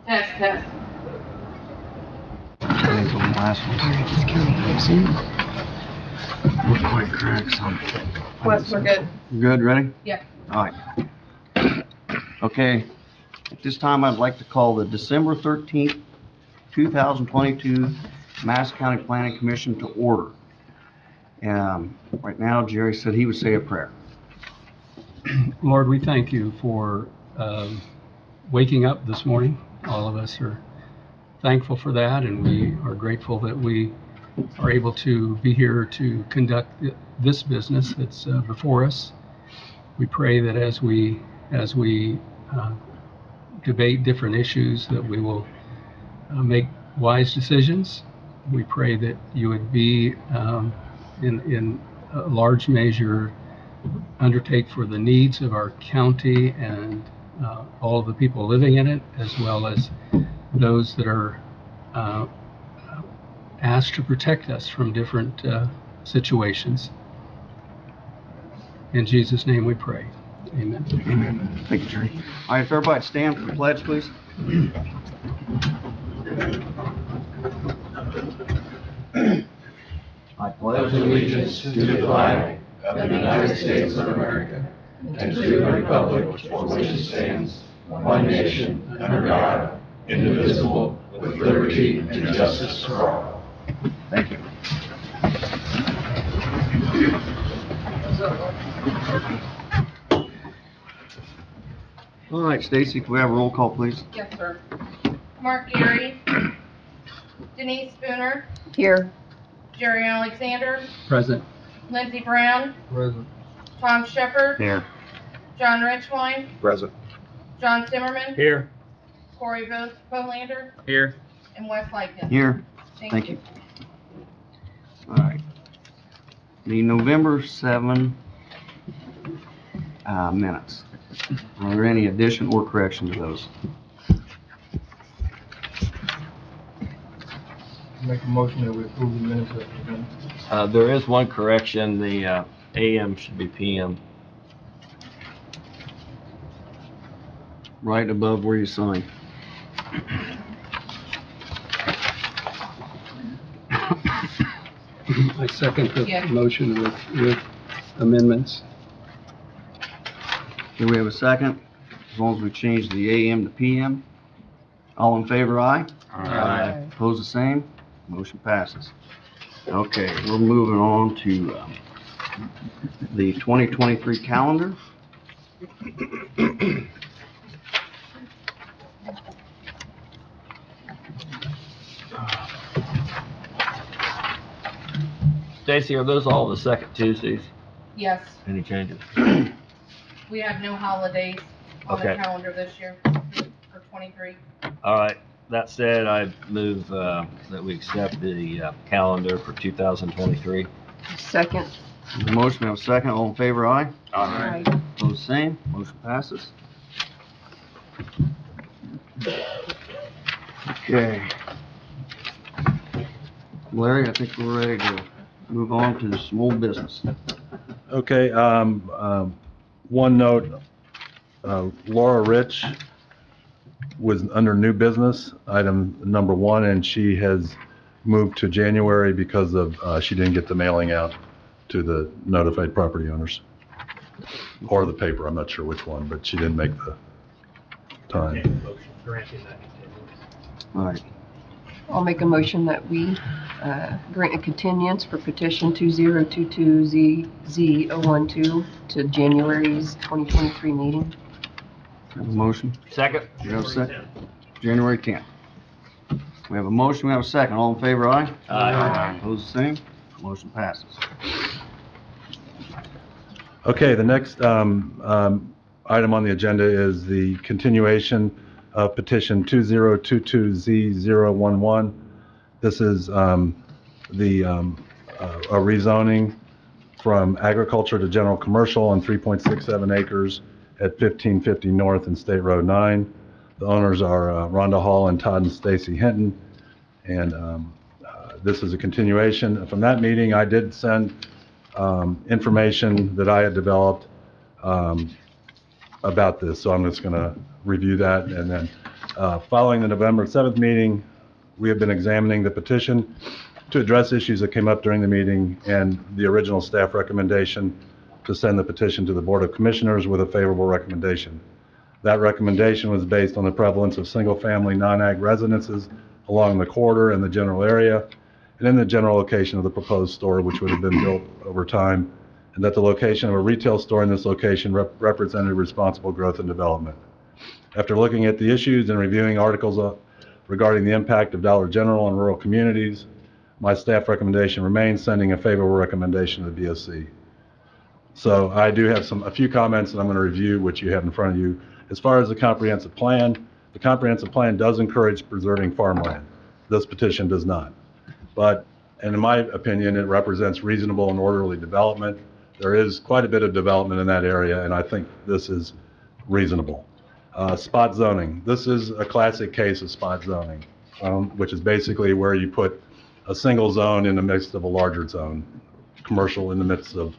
Test, test. I think on the last one. We're quite correct. Wes, we're good. Good, ready? Yeah. All right. Okay. At this time, I'd like to call the December 13th, 2022 Madison County Planning Commission to order. Right now, Jerry said he would say a prayer. Lord, we thank you for waking up this morning. All of us are thankful for that, and we are grateful that we are able to be here to conduct this business that's before us. We pray that as we debate different issues, that we will make wise decisions. We pray that you would be in a large measure undertake for the needs of our county and all of the people living in it, as well as those that are asked to protect us from different situations. In Jesus' name we pray. Amen. Amen. Thank you, Jerry. All right, if everybody stand for the pledge, please. I pledge allegiance to the flag of the United States of America and to the republic for which it stands, one nation, under God, indivisible, with liberty and justice for all. Thank you. All right, Stacy, can we have a roll call, please? Yes, sir. Mark Gary. Denise Spooner. Here. Jerry Alexander. Present. Lindsey Brown. Present. Tom Shepherd. Here. John Richwine. Present. John Zimmerman. Here. Corey Bolander. Here. And Wes Lightfoot. Here. Thank you. All right. The November 7 minutes. Are there any addition or correction to those? Make a motion that we approve the minutes of the event. There is one correction, the AM should be PM. Right above where you sign. I second the Yeah. motion with amendments. Do we have a second? As long as we change the AM to PM. All in favor, aye? Aye. Opposed, the same? Motion passes. Okay, we're moving on to the 2023 calendar. Stacy, are those all the second Tuesdays? Yes, Any changes? we have no holidays on the Okay. calendar this year for 23. All right. That said, I move that we accept the calendar for 2023. Second. The motion, we have a second. All in favor, aye? Aye. Opposed, same. Motion passes. Okay. Larry, I think we're ready to move on to the small business. Okay, one note, Laura Rich was under new business, item number 1, and she has moved to January because of, she didn't get the mailing out to the notified property owners. Or the paper, I'm not sure which one, but she didn't make the time. All right. I'll make a motion that we grant a continuance for petition 2022ZZ012 to January's 2023 meeting. Have a motion? Second. We have a second? January 10th. We have a motion, we have a second. All in favor, aye? Aye. Opposed, the same. Motion passes. Okay, the next item on the agenda is the continuation of petition 2022Z011. This is a rezoning from agriculture to general commercial on 3.67 acres at 1550 North and State Road 9. The owners are Rhonda Hall and Todd and Stacy Hinton. And this is a continuation. From that meeting, I did send information that I had developed about this. So I'm just going to review that and then Following the November 7th meeting, we have been examining the petition to address issues that came up during the meeting and the original staff recommendation to send the petition to the Board of Commissioners with a favorable recommendation. That recommendation was based on the prevalence of single-family non-ag residences along the corridor and the general area, and in the general location of the proposed store, which would have been built over time, and that the location of a retail store in this location represented responsible growth and development. After looking at the issues and reviewing articles regarding the impact of Dollar General on rural communities, my staff recommendation remains sending a favorable recommendation to the BOC. So I do have a few comments that I'm going to review, which you have in front of you. As far as the comprehensive plan does encourage preserving farmland. This petition does not. But, and in my opinion, it represents reasonable and orderly development. There is quite a bit of development in that area, and I think this is reasonable. Spot zoning. This is a classic case of spot zoning, which is basically where you put a single zone in the midst of a larger zone, commercial in the midst of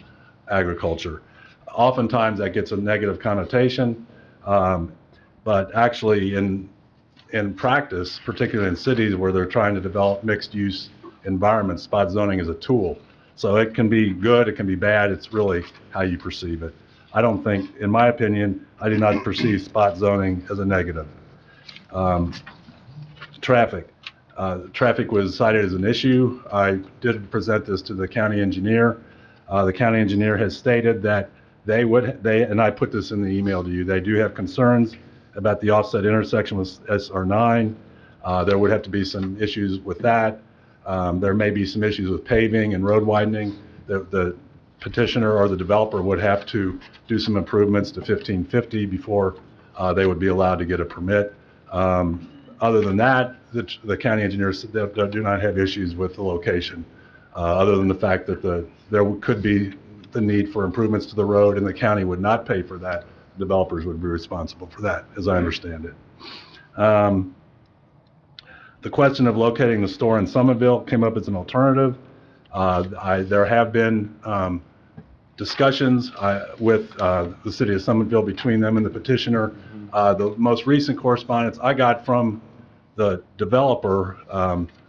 agriculture. Oftentimes that gets a negative connotation, but actually in practice, particularly in cities where they're trying to develop mixed-use environments, spot zoning is a tool. So it can be good, it can be bad, it's really how you perceive it. I don't think, in my opinion, I do not perceive spot zoning as a negative. Traffic. Traffic was cited as an issue. I did present this to the county engineer. The county engineer has stated that and I put this in the email to you, they do have concerns about the offset intersection with SR9. There would have to be some issues with that. There may be some issues with paving and road widening. The petitioner or the developer would have to do some improvements to 1550 before they would be allowed to get a permit. Other than that, the county engineers do not have issues with the location, other than the fact that there could be the need for improvements to the road and the county would not pay for that. Developers would be responsible for that, as I understand it. The question of locating the store in Somerville came up as an alternative. There have been discussions with the city of Somerville between them and the petitioner. The most recent correspondence I got from the developer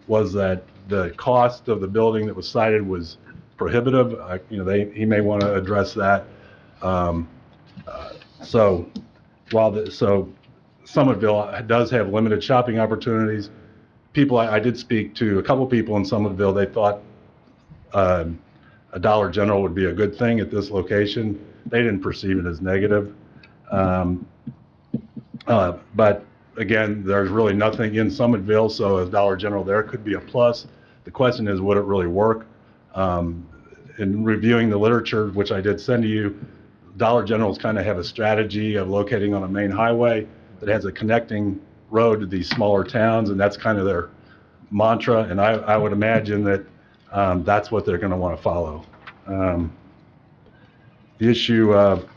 was that the cost of the building that was cited was prohibitive. He may want to address that. So Somerville does have limited shopping opportunities. I did speak to a couple people in Somerville. They thought a Dollar General would be a good thing at this location. They didn't perceive it as negative. But again, there's really nothing in Somerville, so a Dollar General there could be a plus. The question is, would it really work? In reviewing the literature, which I did send to you, Dollar Generals kind of have a strategy of locating on a main highway that has a connecting road to these smaller towns, and that's kind of their mantra, and I would imagine that that's what they're going to want to follow. The issue of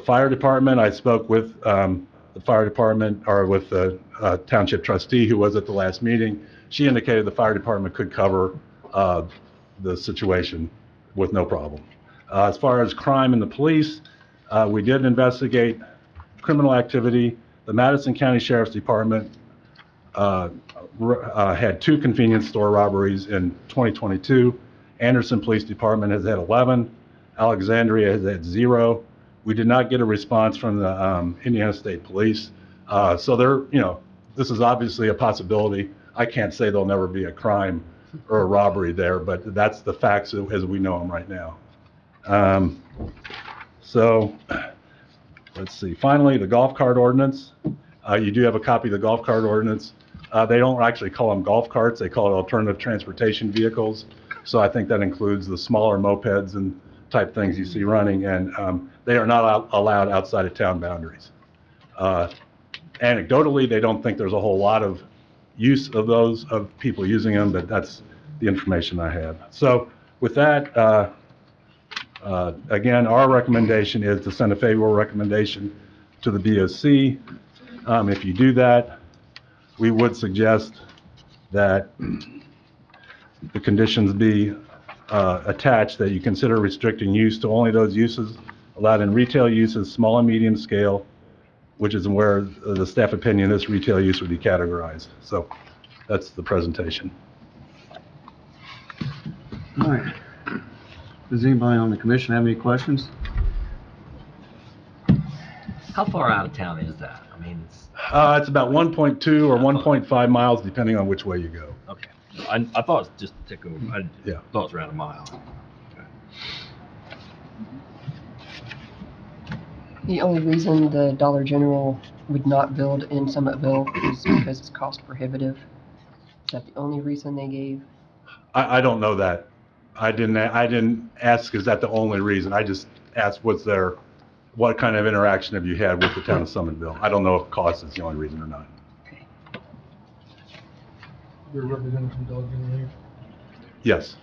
fire department, I spoke with the fire department, or with the township trustee who was at the last meeting. She indicated the fire department could cover the situation with no problem. As far as crime and the police, we did investigate criminal activity. The Madison County Sheriff's Department had 2 convenience store robberies in 2022. Anderson Police Department has had 11. Alexandria has had 0. We did not get a response from the Indiana State Police. So this is obviously a possibility. I can't say there'll never be a crime or a robbery there, but that's the facts as we know them right now. So let's see. Finally, the golf cart ordinance. You do have a copy of the golf cart ordinance. They don't actually call them golf carts. They call it alternative transportation vehicles. So I think that includes the smaller mopeds and type things you see running, and they are not allowed outside of town boundaries. Anecdotally, they don't think there's a whole lot of use of those, of people using them, but that's the information I have. So with that, again, our recommendation is to send a favorable recommendation to the BOC. If you do that, we would suggest that the conditions be attached, that you consider restricting use to only those uses allowed in retail uses, small and medium scale, which is where the staff opinion this retail use would be categorized. So that's the presentation. All right. Does anybody on the commission have any questions? How far out of town is that? I mean, it's, It's about 1.2 or 1.5 miles, depending on which way you go. okay. I thought it was just a tick over. I Yeah. thought it was around a mile. The only reason the Dollar General would not build in Summitville is because it's cost prohibitive. Is that the only reason they gave? I don't know that. I didn't ask, is that the only reason? I just asked, what kind of interaction have you had with the town of Summitville? I don't know if cost is the only reason or not. Your representative from Dollar General here? Yes.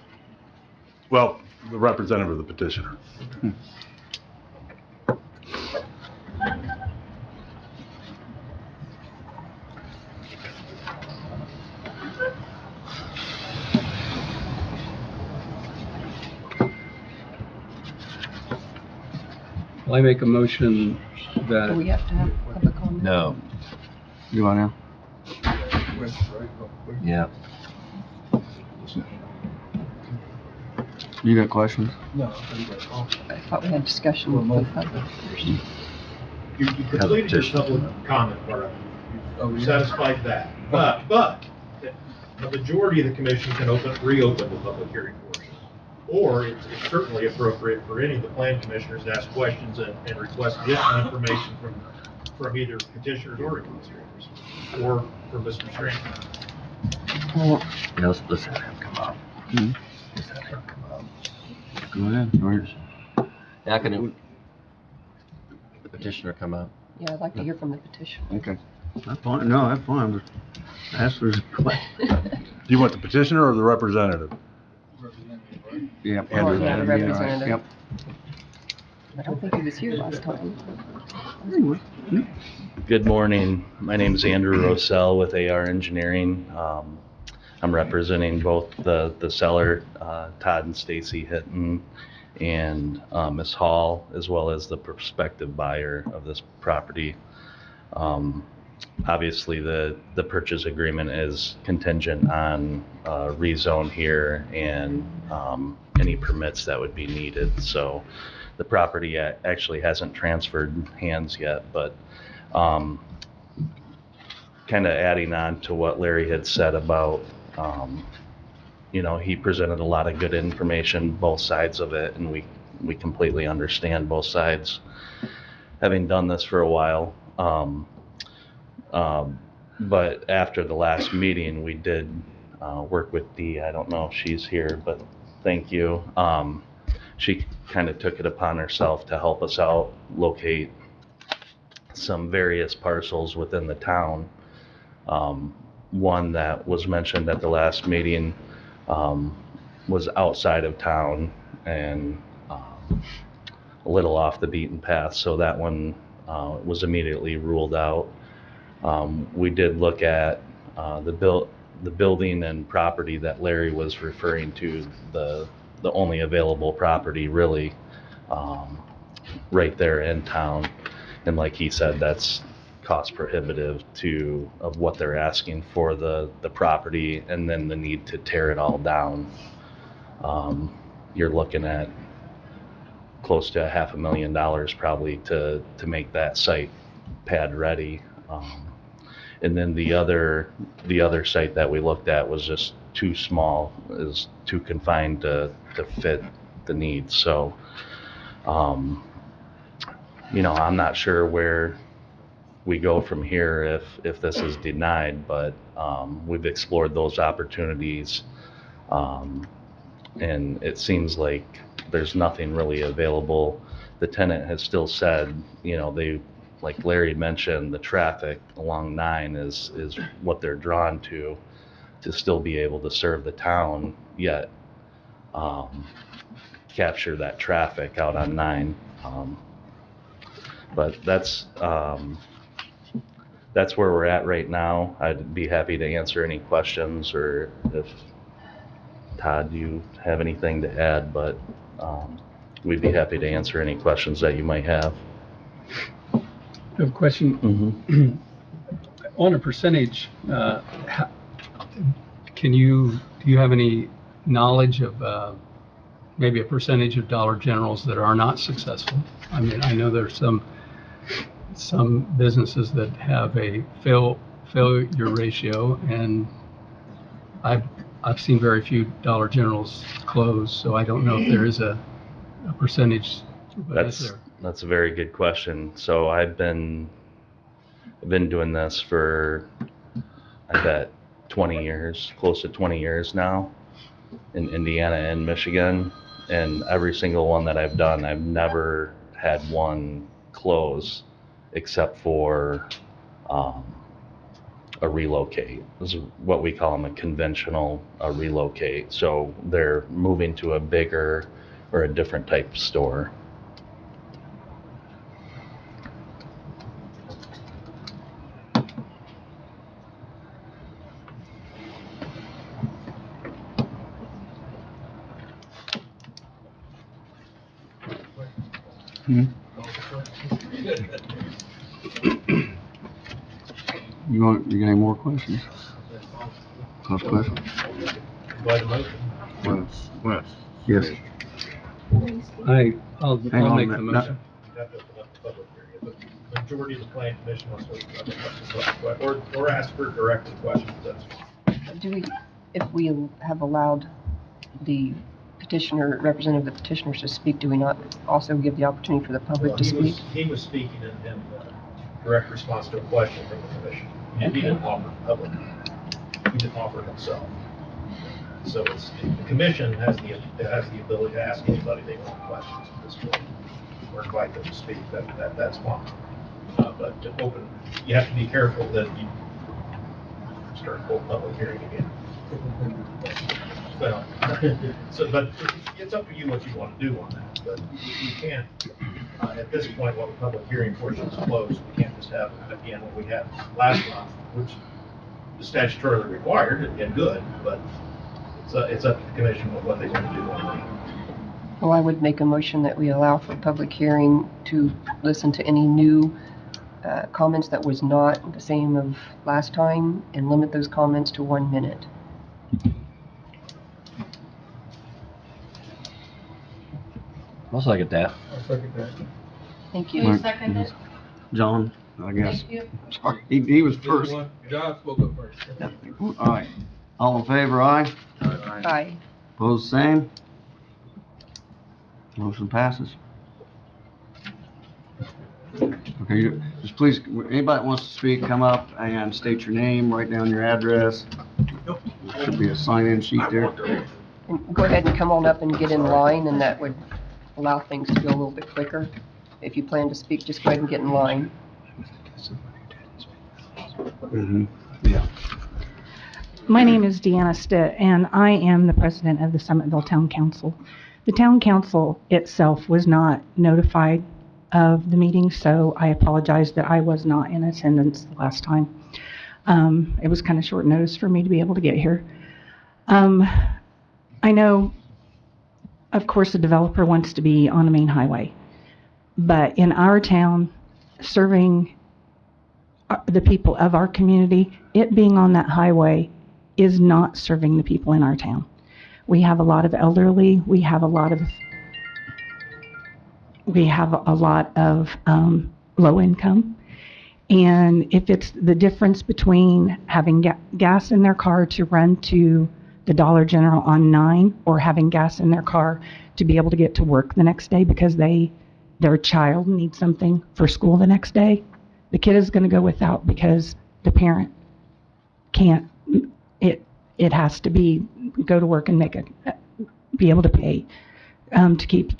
Well, the representative of the petitioner. Well, I make a motion Do that, we have to have public comment? No. You want now? Yeah. You got questions? No, I think that's all. I thought we had discussion with the public first. You completed your public comment part of it. Oh, You yeah. satisfied that. But the majority of the commission can reopen the public hearing portion. Or it's certainly appropriate for any of the plan commissioners to ask questions and request additional information from either petitioners or administrators, or from Mr. Strang. Well, You know, let's have him come up. Mhm. Let's have him come up. Go ahead, George. Yeah, can the petitioner come up? yeah, I'd like to hear from the petitioner. Okay. That's fine. No, that's fine. But ask for Do you want the petitioner or the representative? Representative, right? Yep. Oh, yeah, the that'd be all right. representative. Yep. I don't think he was here last time. Anyway. Good morning. My name is Andrew Rosell with AR Engineering. I'm representing both the seller, Todd and Stacy Hitton, and Ms. Hall, as well as the prospective buyer of this property. Obviously, the purchase agreement is contingent on rezone here and any permits that would be needed. So the property actually hasn't transferred hands yet, but kind of adding on to what Larry had said about, he presented a lot of good information, both sides of it, and we completely understand both sides, having done this for a while. But after the last meeting, we did work with Dee. I don't know if she's here, but thank you. She kind of took it upon herself to help us out, locate some various parcels within the town. One that was mentioned at the last meeting was outside of town and a little off the beaten path, so that one was immediately ruled out. We did look at the building and property that Larry was referring to, the only available property really right there in town. And like he said, that's cost prohibitive of what they're asking for the property, and then the need to tear it all down. You're looking at close to $500,000 probably to make that site pad ready. And then the other site that we looked at was just too small, is too confined to fit the needs. So, I'm not sure where we go from here if this is denied, but we've explored those opportunities, and it seems like there's nothing really available. The tenant has still said, like Larry mentioned, the traffic along 9 is what they're drawn to still be able to serve the town, yet capture that traffic out on 9. But that's where we're at right now. I'd be happy to answer any questions, or if Todd, you have anything to add, but we'd be happy to answer any questions that you might have. I have a question. Mhm. On a percentage, do you have any knowledge of maybe a percentage of Dollar Generals that are not successful? I mean, I know there's some businesses that have a failure ratio, and I've seen very few Dollar Generals close, so I don't know if there is a percentage. But is there? That's a very good question. So I've been doing this for, I bet, 20 years, close to 20 years now, in Indiana and Michigan. And every single one that I've done, I've never had one close, except for a relocate. This is what we call them, a conventional relocate. So they're moving to a bigger or a different type of store. Hmm? You got any more questions? Last question? Wes. Yes. I'll Hang on a make the minute. motion. You have to open up the public hearing. The majority of the planning commission wants to open up the questions, or ask for directed questions, that's fine. If we have allowed the petitioner, representative of the petitioners to speak, do we not also give the opportunity for the public to speak? He was speaking in direct response to a question from the commission. He didn't offer public. He didn't offer himself. So the commission has the ability to ask anybody they want questions at this point, or invite them to speak. That's fine. But to open, you have to be careful that you start a full public hearing again. Well, but it's up to you what you want to do on that. But you can't, at this point, while the public hearing portion is closed, we can't just have, again, what we had last month, which is statutorily required and good, but it's up to the commission what they want to do on that. Well, I would make a motion that we allow for public hearing to listen to any new comments that was not the same of last time, and limit those comments to 1 minute. I'll second that. I'll second that. Thank Who you. seconded? John, I guess. Thank you. Sorry, he was first. John spoke up first. All right. All in favor, aye? Aye. Opposed, same? Motion passes. Okay, just please, anybody that wants to speak, come up and state your name, write down your address. There should be a sign-in sheet there. And go ahead and come on up and get in line, and that would allow things to go a little bit quicker. If you plan to speak, just go ahead and get in line. Mhm. Yeah. My name is Deanna Stitt, and I am the president of the Summitville Town Council. The Town Council itself was not notified of the meeting, so I apologize that I was not in attendance the last time. It was kind of short notice for me to be able to get here. I know, of course, the developer wants to be on a main highway, but in our town, serving the people of our community, it being on that highway is not serving the people in our town. We have a lot of elderly, we have a lot of low income. And if it's the difference between having gas in their car to run to the Dollar General on 9, or having gas in their car to be able to get to work the next day because their child needs something for school the next day, the kid is going to go without because the parent can't. It has to go to work and be able to pay to keep.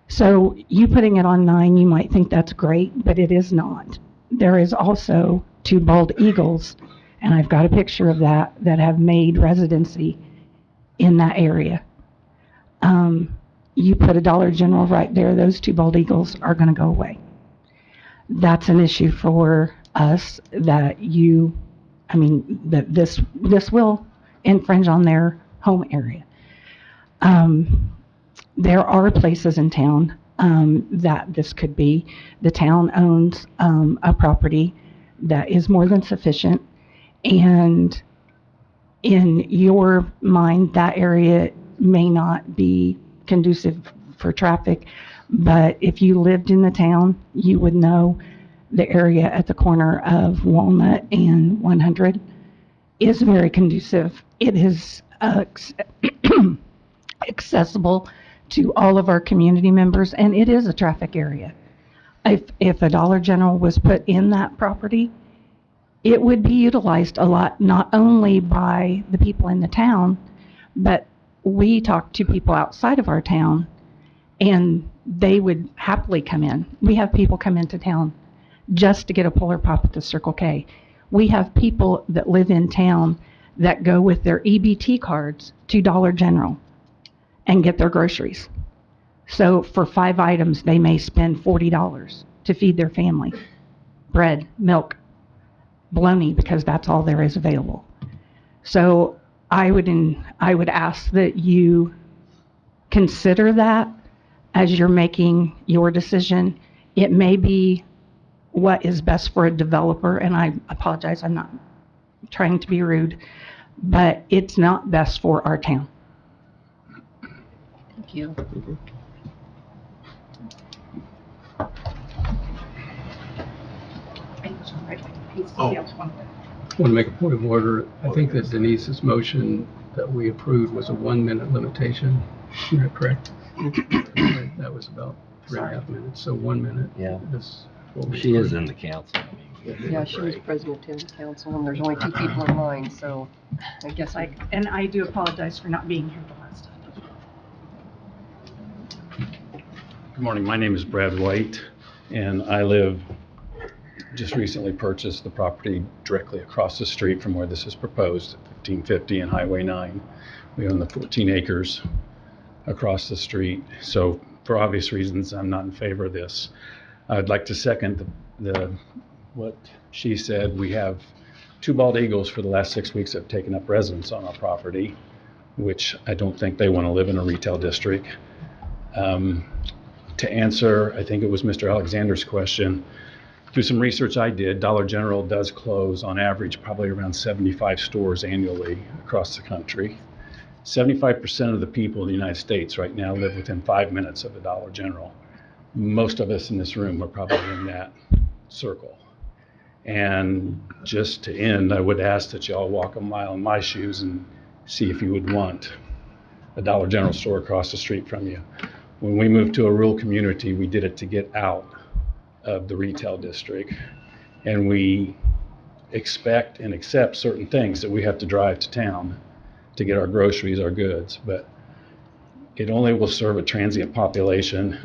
So you putting it on 9, you might think that's great, but it is not. There is also 2 bald eagles, and I've got a picture of that have made residency in that area. You put a Dollar General right there, those 2 bald eagles are going to go away. That's an issue for us that this will infringe on their home area. There are places in town that this could be. The town owns a property that is more than sufficient, and in your mind, that area may not be conducive for traffic, but if you lived in the town, you would know the area at the corner of Walnut and 100 is very conducive. It is accessible to all of our community members, and it is a traffic area. If a Dollar General was put in that property, it would be utilized a lot, not only by the people in the town, but we talk to people outside of our town, and they would happily come in. We have people come into town just to get a Polar Pop at the Circle K. We have people that live in town that go with their EBT cards to Dollar General and get their groceries. So for 5 items, they may spend $40 to feed their family. Bread, milk, bologna, because that's all there is available. So I would ask that you consider that as you're making your decision. It may be what is best for a developer, and I apologize, I'm not trying to be rude, but it's not best for our town. Thank you. I want to make a point of order. I think that Denise's motion that we approved was a 1-minute limitation. Is that correct? That was about 3.5 minutes, so 1 minute. Yeah. Is what we She is approved. in the council. Yeah, she was president of the council, and there's only 2 people in line, so I guess And I do apologize for not being here the last time. Good morning, my name is Brad White, and I just recently purchased the property directly across the street from where this is proposed, 1550 and Highway 9. We own the 14 acres across the street, so for obvious reasons, I'm not in favor of this. I'd like to second what she said. We have 2 bald eagles for the last 6 weeks that have taken up residence on our property, which I don't think they want to live in a retail district. To answer, I think it was Mr. Alexander's question, through some research I did, Dollar General does close on average probably around 75 stores annually across the country. 75% of the people in the United States right now live within 5 minutes of a Dollar General. Most of us in this room are probably in that circle. And just to end, I would ask that you all walk a mile in my shoes and see if you would want a Dollar General store across the street from you. When we moved to a rural community, we did it to get out of the retail district. And we expect and accept certain things that we have to drive to town to get our groceries, our goods. But it only will serve a transient population.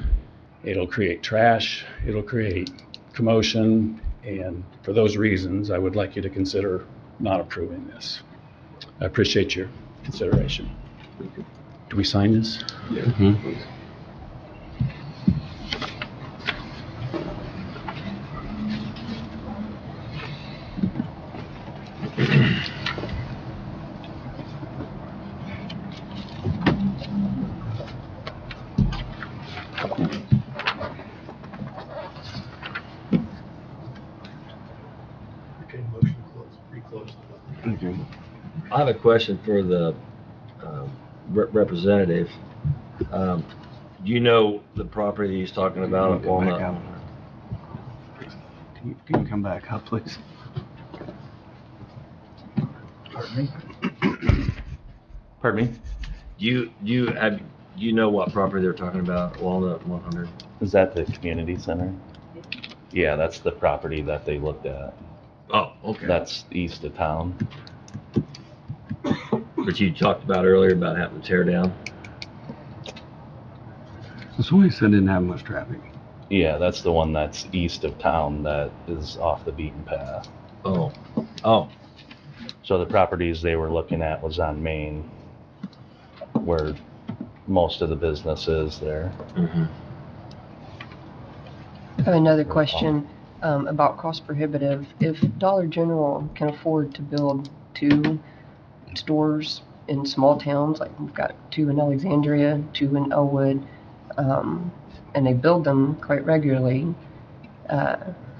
It'll create trash, it'll create commotion, and for those reasons, I would like you to consider not approving this. I appreciate your consideration. Do we sign this? Yeah. Mm-hmm. Okay, motion to reclose the public. Okay. I have a question for the representative. Do you know the property he's talking about at Come back Walnut? out. Can you come back up, please? Pardon me? Do you know what property they're talking about, Walnut 100? Is that the community center? Yeah, that's the property that they looked at. Oh, okay. That's east of town. But you talked about earlier about having to tear down? This one he said didn't have much traffic. Yeah, that's the one that's east of town that is off the beaten path. Oh. So the properties they were looking at was on Main, where most of the business is there. Mm-hmm. I have another question about cost prohibitive. If Dollar General can afford to build 2 stores in small towns, like we've got 2 in Alexandria, 2 in Elwood, and they build them quite regularly,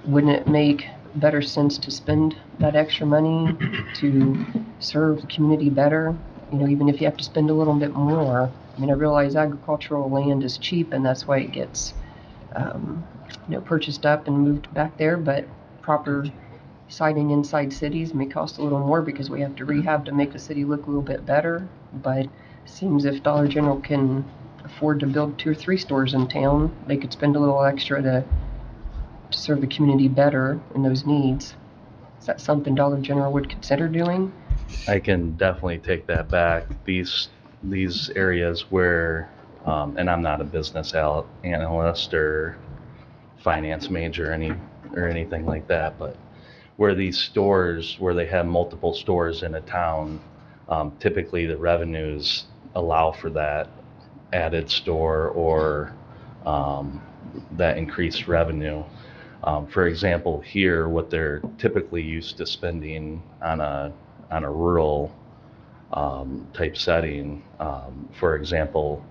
wouldn't it make better sense to spend that extra money to serve the community better? You know, even if you have to spend a little bit more. I mean, I realize agricultural land is cheap and that's why it gets, purchased up and moved back there, but proper siting inside cities may cost a little more because we have to rehab to make the city look a little bit better. But it seems if Dollar General can afford to build 2 or 3 stores in town, they could spend a little extra to serve the community better in those needs. Is that something Dollar General would consider doing? I can definitely take that back. These areas where, and I'm not a business analyst or finance major or anything like that, but where these stores, where they have multiple stores in a town, typically the revenues allow for that added store or that increased revenue. For example, here, what they're typically used to spending on a rural type setting, for example,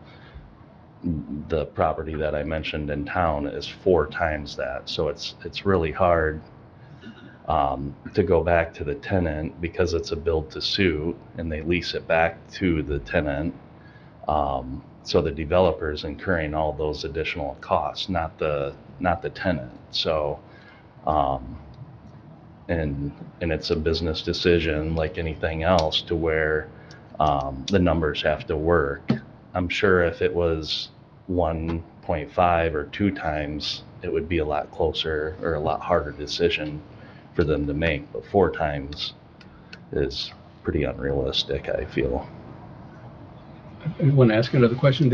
the property that I mentioned in town is 4 times that. So it's really hard to go back to the tenant because it's a build to suit and they lease it back to the tenant. So the developer is incurring all those additional costs, not the tenant. So, and it's a business decision like anything else to where the numbers have to work. I'm sure if it was 1.5 or 2 times, it would be a lot closer or a lot harder decision for them to make. But 4 times is pretty unrealistic, I feel. I want to ask another question.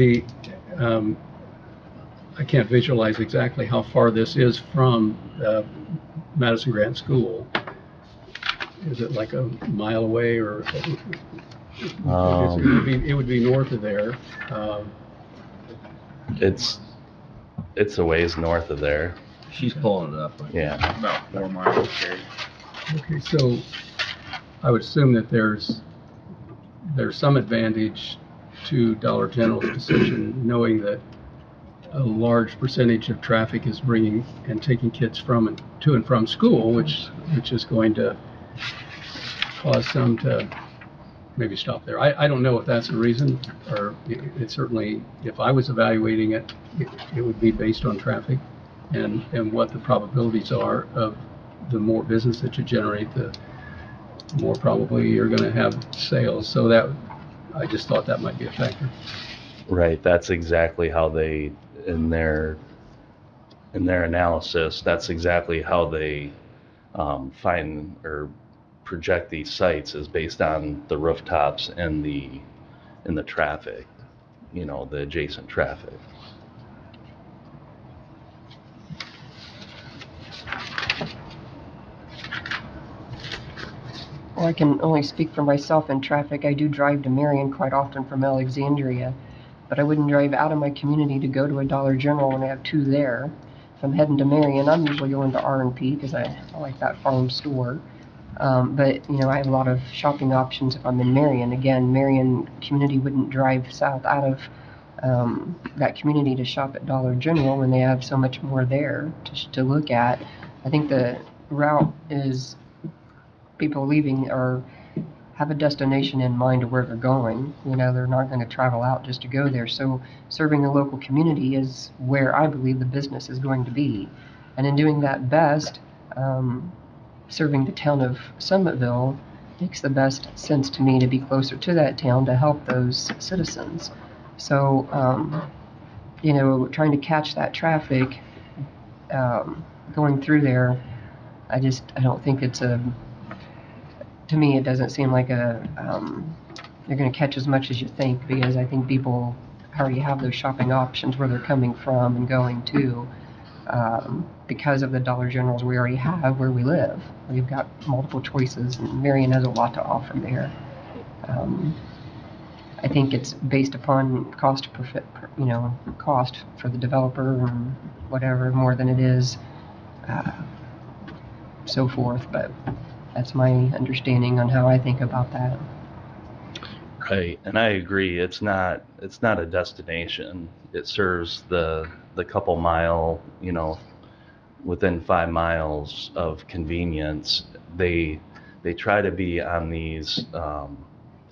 I can't visualize exactly how far this is from Madison Grant School. Is it like a mile away, or it would be north of there? It's a ways north of there. She's pulling it up. Yeah. About 4 miles. Okay, so I would assume that there's some advantage to Dollar General's decision, knowing that a large percentage of traffic is bringing and taking kids to and from school, which is going to cause some to maybe stop there. I don't know if that's the reason, or it certainly, if I was evaluating it, it would be based on traffic and what the probabilities are of the more business that you generate, the more probably you're going to have sales. So that, I just thought that might be a factor. Right. That's exactly how they, in their analysis, that's exactly how they find or project these sites, is based on the rooftops and the traffic, the adjacent traffic. Well, I can only speak for myself in traffic. I do drive to Marion quite often from Alexandria, but I wouldn't drive out of my community to go to a Dollar General when I have 2 there. If I'm heading to Marion, I'm usually going to R&P because I like that farm store. But, I have a lot of shopping options if I'm in Marion. Again, Marion community wouldn't drive south out of that community to shop at Dollar General when they have so much more there to look at. I think the route is people leaving or have a destination in mind of where they're going. They're not going to travel out just to go there. So serving the local community is where I believe the business is going to be. And in doing that best, serving the town of Summitville makes the best sense to me to be closer to that town to help those citizens. So, trying to catch that traffic going through there, I don't think it's to me, it doesn't seem like they're going to catch as much as you think, because I think people already have those shopping options where they're coming from and going to, because of the Dollar Generals we already have where we live. We've got multiple choices, and Marion has a lot to offer there. I think it's based upon cost for the developer and whatever more than it is so forth, but that's my understanding on how I think about that. Right, and I agree, it's not a destination. It serves the couple mile, within 5 miles of convenience. They try to be on these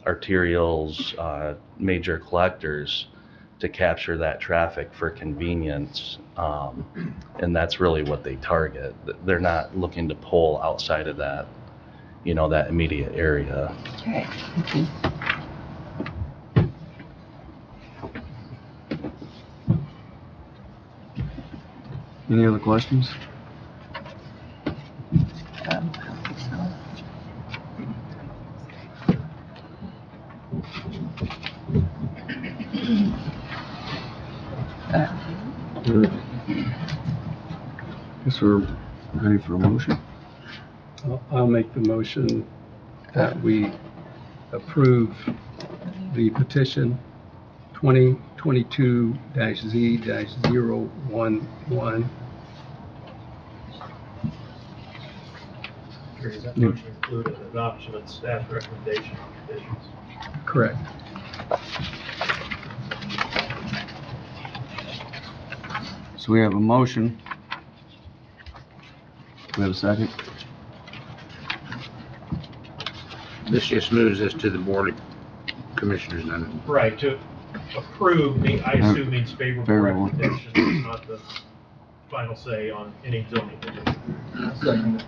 arterials, major collectors to capture that traffic for convenience, and that's really what they target. They're not looking to pull outside of that, that immediate area. Okay. Thank you. Any other questions? I don't think so. Good. Guess we're ready for a motion. I'll make the motion that we approve the petition 2022-Z-011. Does that motion include an adoption of staff recommendation on conditions? Correct. So we have a motion. Do we have a second? This just moves us to the board of commissioners then. Right, to approve, I assume means favorable Favorable. recommendation, not the final say on any zoning condition.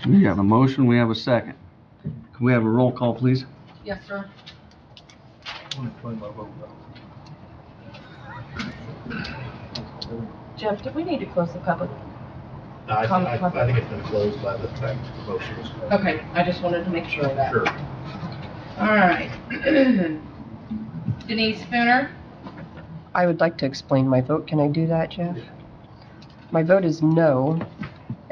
We have a motion, we have a second. Can we have a roll call, please? Yes, sir. Jeff, do we need to close the public? I think it's been closed by the time the motion was closed. Okay, I just wanted to make sure of that. Sure. All right. Denise Spooner? I would like to explain my vote. Can I do that, Jeff? My vote is no,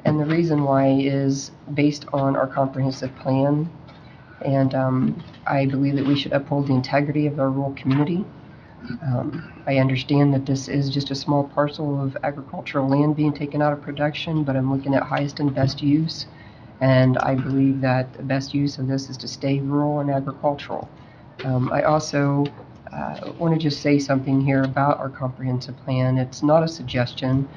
and the reason why is based on our comprehensive plan, and I believe that we should uphold the integrity of our rural community. I understand that this is just a small parcel of agricultural land being taken out of production, but I'm looking at highest and best use, and I believe that the best use of this is to stay rural and agricultural. I also want to just say something here about our comprehensive plan. It's not a suggestion.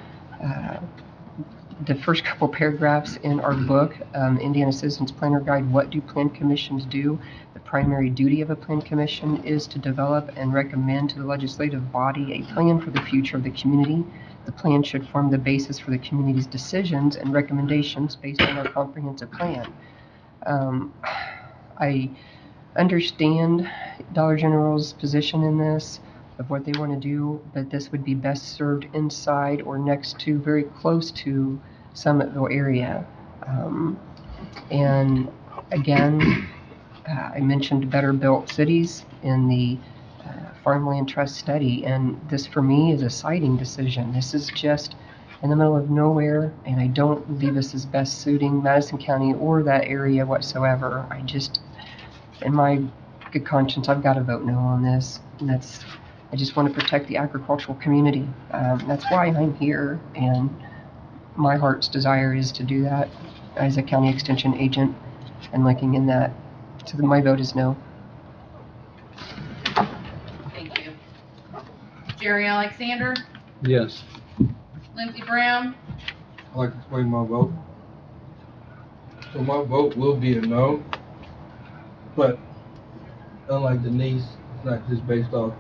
The first couple paragraphs in our book, Indiana Citizens Planner Guide, What Do Plan Commissions Do? The primary duty of a plan commission is to develop and recommend to the legislative body a plan for the future of the community. The plan should form the basis for the community's decisions and recommendations based on our comprehensive plan. I understand Dollar General's position in this, of what they want to do, but this would be best served inside or next to, very close to Summitville area. And again, I mentioned better built cities in the farmland trust study, and this for me is a siting decision. This is just in the middle of nowhere, and I don't believe this is best suiting Madison County or that area whatsoever. I just, in my good conscience, I've got to vote no on this, and I just want to protect the agricultural community. That's why I'm here, and my heart's desire is to do that as a county extension agent and looking in that. So my vote is no. Thank you. Jerry Alexander? Yes. Lindsey Brown? I'd like to explain my vote. So my vote will be a no, but unlike Denise, it's not just based off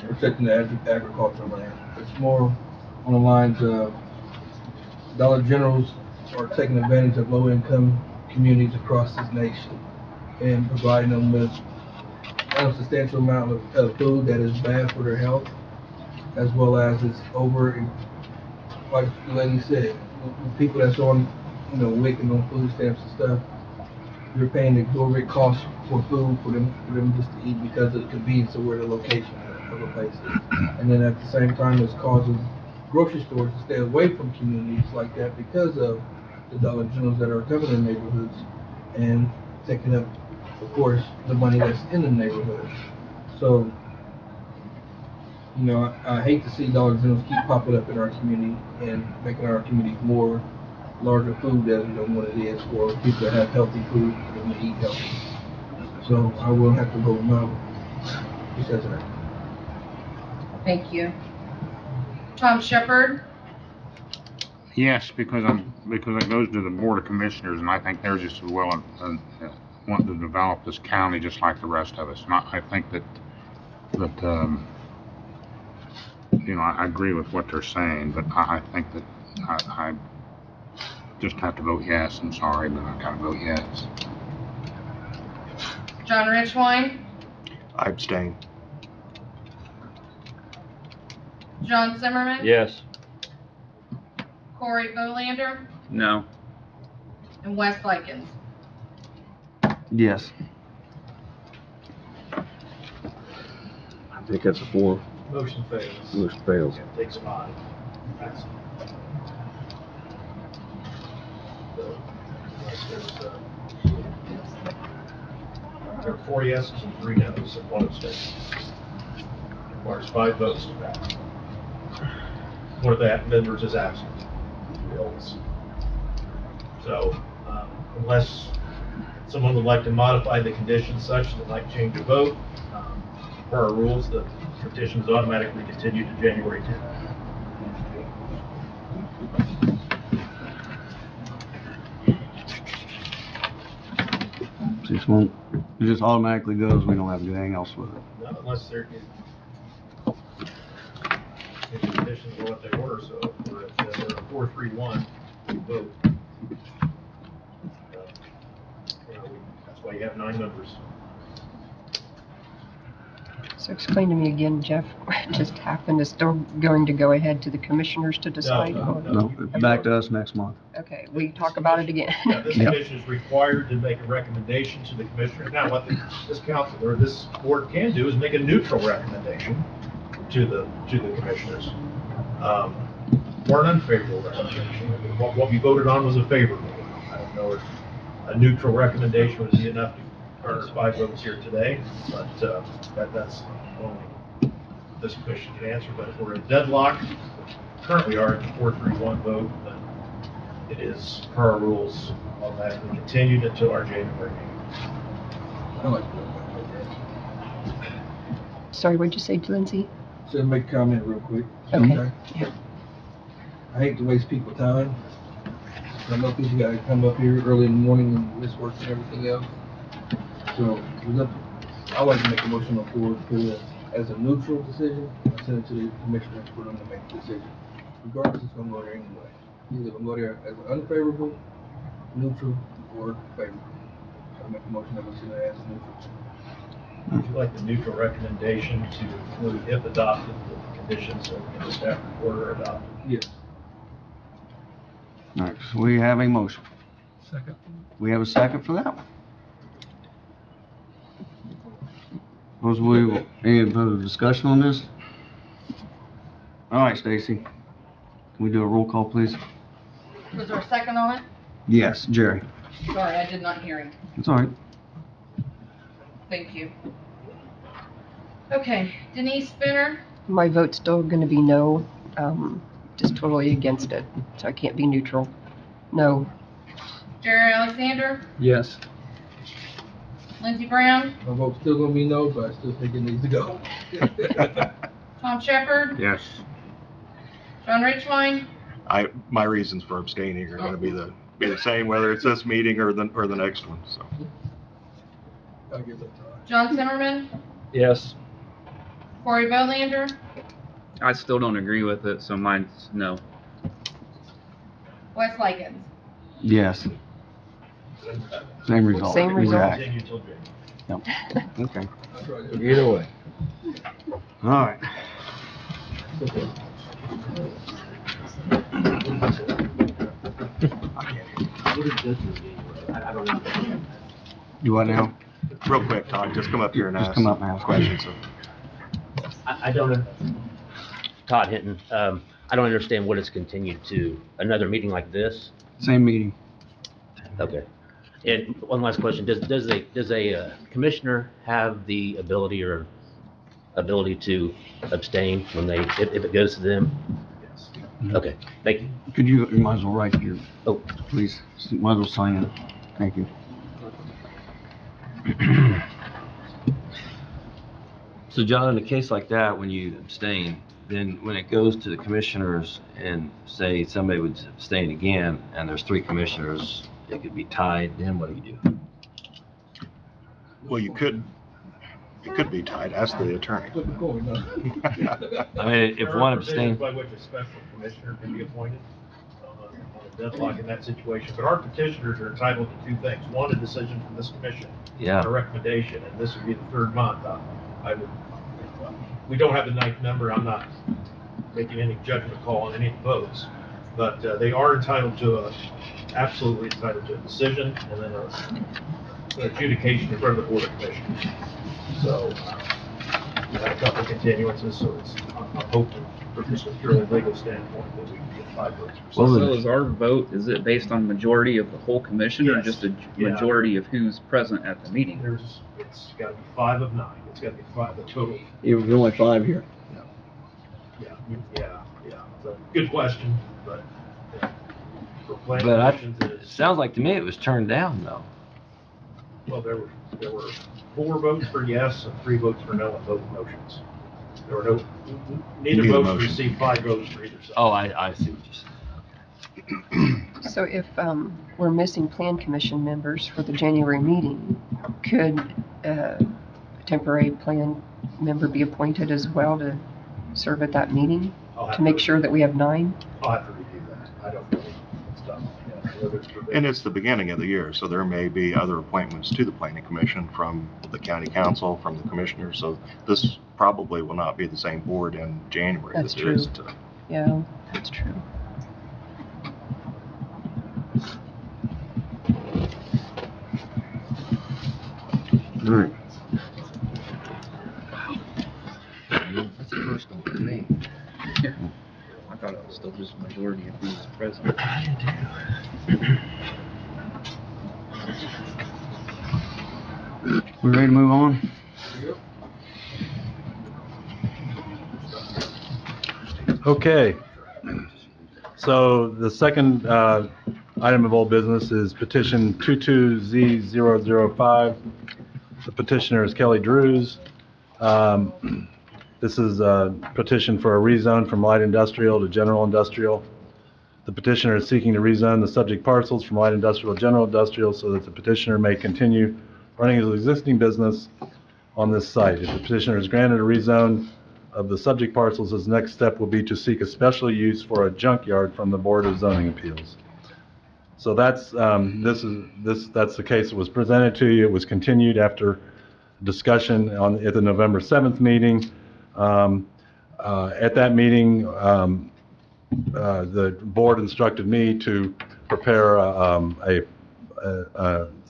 protecting the agricultural land. It's more on the lines of Dollar Generals are taking advantage of low-income communities across this nation and providing them with a substantial amount of food that is bad for their health, as well as it's over, like the lady said, people that's on, WIC and on food stamps and stuff, they're paying exorbitant costs for food for them just to eat because of the convenience of where the location of the place is. And then at the same time, it's causing grocery stores to stay away from communities like that because of the Dollar Generals that are coming in neighborhoods and taking up, of course, the money that's in the neighborhood. So, I hate to see Dollar Generals keep popping up in our community and making our community more larger food than what it is for people that have healthy food and want to eat healthy. So I will have to vote no because of that. Thank you. Tom Shepherd, Yes, because it goes to the Board of Commissioners, and I think they're just as well wanting to develop this county just like the rest of us. And I think that I agree with what they're saying, but I think that I just have to vote yes. I'm sorry, but I gotta vote yes. John Richwine, I abstain. John Zimmerman, Yes. Corey Bolander, No. and Wes Likens. Yes. I think that's a 4. Motion fails. Motion fails. Yeah, takes 5. Pass. So, unless there are 4 yeses and 3 noes and 1 abstention. Requires 5 votes to pass. One of the members is absent. Illness. So, unless someone would like to modify the conditions such that might change the vote, per our rules, the petition is automatically continued to January 10th. It just automatically goes, we don't have to do anything else with it. Not unless the conditions are what they were, so if we're at 4-3-1, we vote. That's why you have 9 members. So explain to me again, Jeff, what just happened? Is still going to go ahead to the commissioners to decide? No, back to us next month. Okay, we talk about it again. Yeah, this commission is required to make a recommendation to the commissioner. Now, what this council or this board can do is make a neutral recommendation to the commissioners, or an unfavorable recommendation. What we voted on was a favorable. I don't know if a neutral recommendation would be enough to garner 5 votes here today, but that's only this commission can answer. But if we're in deadlock, currently are at the 4-3-1 vote, then it is per our rules automatically continued until our January meeting. I like that. Sorry, what'd you say, Lindsay? So make a comment real quick. Okay. I hate to waste people's time. I know people gotta come up here early in the morning and miss work and everything else. So, I like to make a motion on floor to, as a neutral decision, I send it to the commissioners for them to make the decision. Regardless, it's gonna go there anyway. Either gonna go there as unfavorable, neutral, or favorable. I make a motion that we send it as a neutral. Would you like the neutral recommendation to include, if adopted, the conditions in the staff report are adopted? Yes. All right, so we have a motion. Second. We have a second for that one. Any further discussion on this? All right, Stacy. Can we do a roll call, please? Was there a second on it? Yes, Jerry. Sorry, I did not hear him. It's all right. Thank you. Okay, Denise Spinner, My vote's still gonna be no, just totally against it, so I can't be neutral. No. Jerry Alexander, Yes. Lindsey Brown, My vote's still gonna be no, but I still think it needs to go. Tom Shepherd, Yes. John Richline, My reasons for abstaining are gonna be the same, whether it's this meeting or the next one, so. I give it a try. John Zimmerman, Yes. Corey Bolander, I still don't agree with it, so mine's no. Wes Likens. Yes. Same result. Same result. Continue till January. Yep. Okay. I'll try to- Either way. All right. You want now? Real quick, Todd, just come up here and Just ask. come up and ask questions. I don't, Todd Hinton, I don't understand what it's continued to. Another meeting like this? Same meeting. Okay. And one last question, does a commissioner have the ability to abstain when if it goes to them? Yes. Okay, thank you. You might as well write here. Oh. Please, might as well sign it. Thank you. So John, in a case like that, when you abstain, then when it goes to the commissioners and say somebody would abstain again, and there's 3 commissioners, it could be tied, then what do you do? Well, it could be tied, ask the attorney. I mean, if There are one provisions abstains, by which a special commissioner can be appointed on a deadlock in that situation, but our petitioners are entitled to 2 things. One, a decision from this commission, Yeah. a recommendation, and this would be the 3rd month. We don't have the 9th member, I'm not making any judgment call on any of the votes, but they are absolutely entitled to a decision, and then an adjudication in front of the Board of Commissioners. So, we have a couple of continuances, so I'm hoping from just a purely legal standpoint that we can get 5 votes. So is our vote, is it based on majority of the whole commission or Yes. just a Yeah. majority of who's present at the meeting? It's gotta be 5 of 9, it's gotta be 5, the total. There's only 5 here. Yeah, so, good question, but, for planning but commissions, it sounds like to me it was turned down though. well, there were 4 votes for yes and 3 votes for no on both motions. There were neither Neither votes motion. received 5 votes for either side. Oh, I see what you're saying. So if we're missing plan commission members for the January meeting, could a temporary plan member be appointed as well to serve at that meeting? To make sure that we have 9? I'll have to review that, I don't know, it's done, whether it's provisions. And it's the beginning of the year, so there may be other appointments to the planning commission from the county council, from the commissioners, so this probably will not be the same board in January That's that there is true. today. Yeah, that's true. All right. That's a first one for me. Yeah. I thought it was still just majority of who's present. We ready to move on? Okay. So the second item of old business is petition 22Z005. The petitioner is Kelly Drews. This is a petition for a rezone from light industrial to general industrial. The petitioner is seeking to rezone the subject parcels from light industrial to general industrial so that the petitioner may continue running his existing business on this site. If the petitioner is granted a rezone of the subject parcels, his next step will be to seek a special use for a junkyard from the Board of Zoning Appeals. So that's that's the case that was presented to you. It was continued after discussion at the November 7th meeting. At that meeting, the board instructed me to prepare a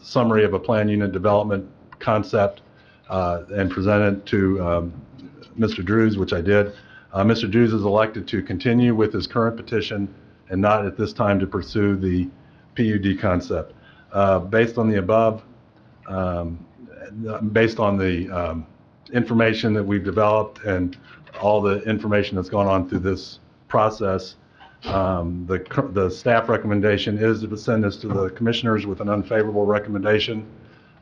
summary of a plan unit development concept and present it to Mr. Drews, which I did. Mr. Drews is elected to continue with his current petition and not at this time to pursue the PUD concept. Based on the above, based on the information that we've developed and all the information that's gone on through this process, the staff recommendation is to send this to the commissioners with an unfavorable recommendation.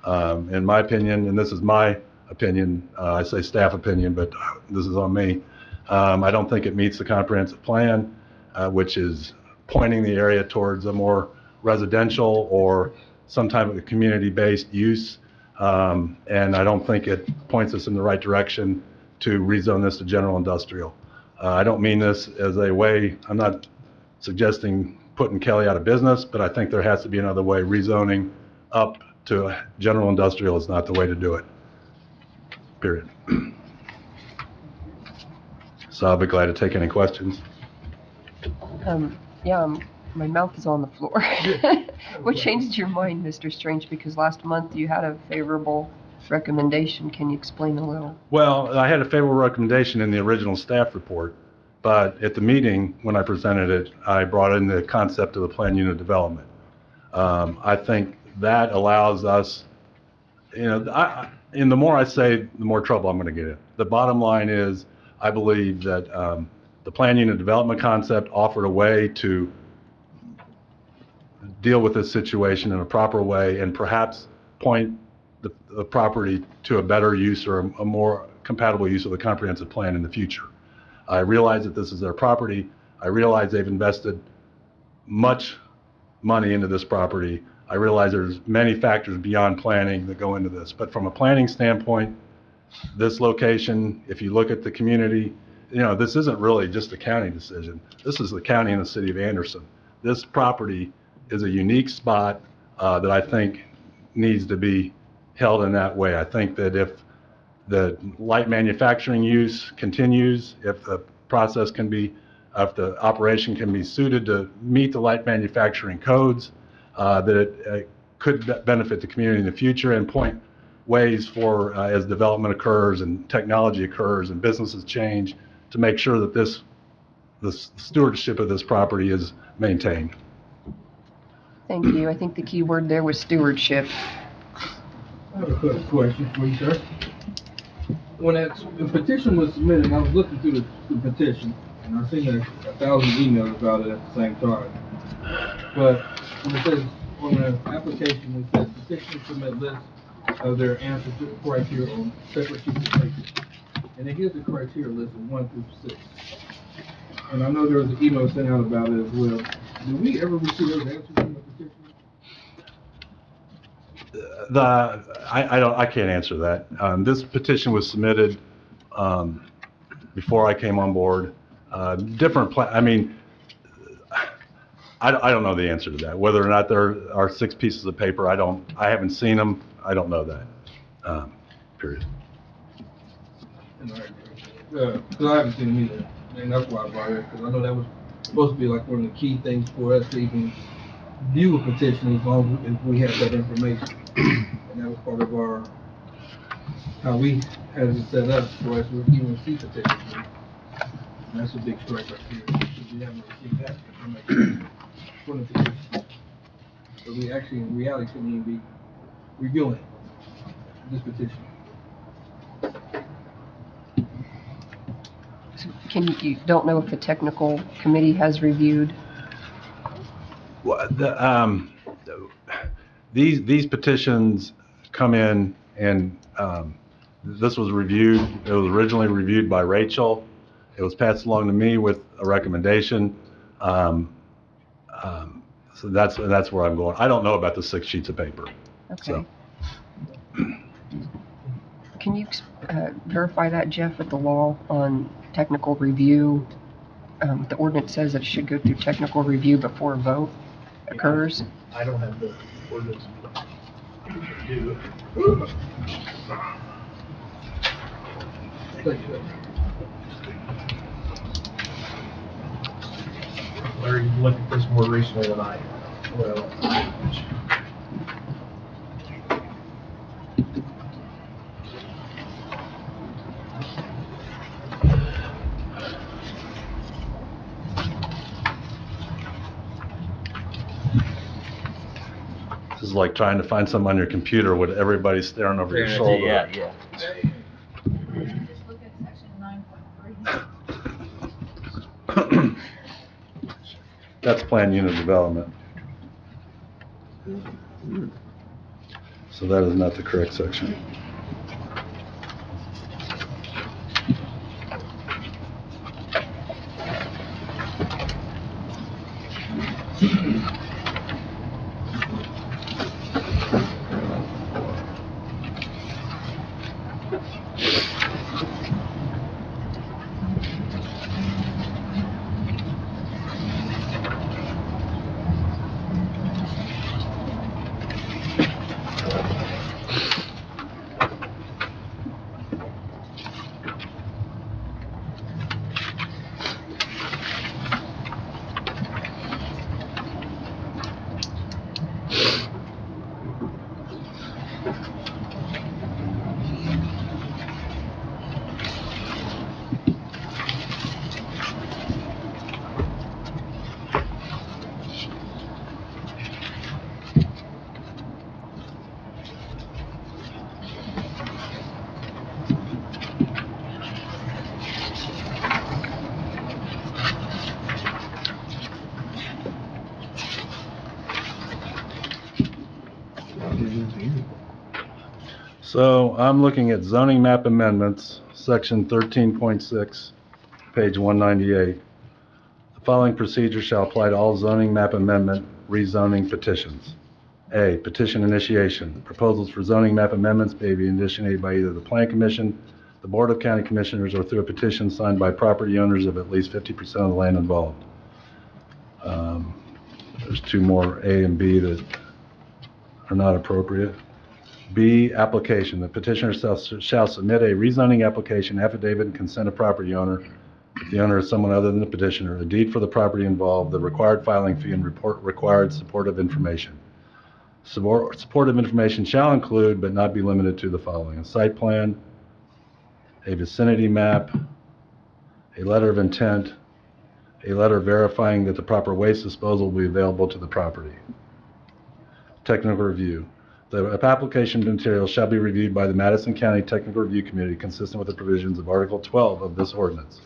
In my opinion, and this is my opinion, I say staff opinion, but this is on me. I don't think it meets the comprehensive plan, which is pointing the area towards a more residential or some type of community-based use. And I don't think it points us in the right direction to rezone this to general industrial. I don't mean this as a way, I'm not suggesting putting Kelly out of business, but I think there has to be another way. Rezoning up to general industrial is not the way to do it, period. So I'll be glad to take any questions. Yeah, my mouth is on the floor. What changed your mind, Mr. Strange? Because last month you had a favorable recommendation. Can you explain a little? Well, I had a favorable recommendation in the original staff report, but at the meeting, when I presented it, I brought in the concept of the plan unit development. I think that allows us, and the more I say, the more trouble I'm going to get in. The bottom line is, I believe that the plan unit development concept offered a way to deal with this situation in a proper way and perhaps point the property to a better use or a more compatible use of the comprehensive plan in the future. I realize that this is their property. I realize they've invested much money into this property. I realize there's many factors beyond planning that go into this, but from a planning standpoint, this location, if you look at the community, this isn't really just a county decision. This is the county and the city of Anderson. This property is a unique spot that I think needs to be held in that way. I think that if the light manufacturing use continues, if the process can be, if the operation can be suited to meet the light manufacturing codes, that it could benefit the community in the future and point ways for, as development occurs and technology occurs and businesses change, to make sure that the stewardship of this property is maintained. Thank you. I think the key word there was stewardship. I have a quick question for you, sir. When the petition was submitted, I was looking through the petition, and I seen 1,000 emails about it at the same time. But when it says on the application, it says petition submit list of their answers to the criteria on separate sheets of paper. And it gives the criteria list of 1 through 6. And I know there was an email sent out about it as well. Do we ever receive those answers in the petition? I can't answer that. This petition was submitted before I came on board. I don't know the answer to that. Whether or not there are 6 pieces of paper, I haven't seen them. I don't know that. Period. Because I haven't seen them either. And that's why I brought it, because I know that was supposed to be like one of the key things for us to even view a petition as long as we have that information. And that was part of how we had it set up for us to even see petitions. And that's a big strike right here, because we haven't received that information from the petition. So we actually, in reality, shouldn't even be reviewing this petition. You don't know if the technical committee has reviewed? Well, these petitions come in, and this was reviewed. It was originally reviewed by Rachel. It was passed along to me with a recommendation. So that's where I'm going. I don't know about the 6 sheets of paper. Okay. So. Can you verify that, Jeff, with the law on technical review? The ordinance says that it should go through technical review before a vote occurs. I don't have the ordinance. Larry, you looked at this more recently than I have. Well, This is like trying to find something on your computer with everybody staring over your shoulder. Yeah. Just look at section 9.3. That's planned unit development. So that is not the correct section. So I'm looking at zoning map amendments, section 13.6, page 198. The following procedure shall apply to all zoning map amendment rezoning petitions. A, petition initiation. Proposals for zoning map amendments may be initiated by either the Plan Commission, the Board of County Commissioners, or through a petition signed by property owners of at least 50% of the land involved. There's two more, A and B, that are not appropriate. B, application. The petitioner shall submit a rezoning application, affidavit, and consent of property owner. If the owner is someone other than the petitioner, a deed for the property involved, the required filing fee, and required supportive information. Supportive information shall include, but not be limited to, the following: a site plan, a vicinity map, a letter of intent, a letter verifying that the proper waste disposal will be available to the property. Technical review. The application materials shall be reviewed by the Madison County Technical Review Committee consistent with the provisions of Article 12 of this ordinance.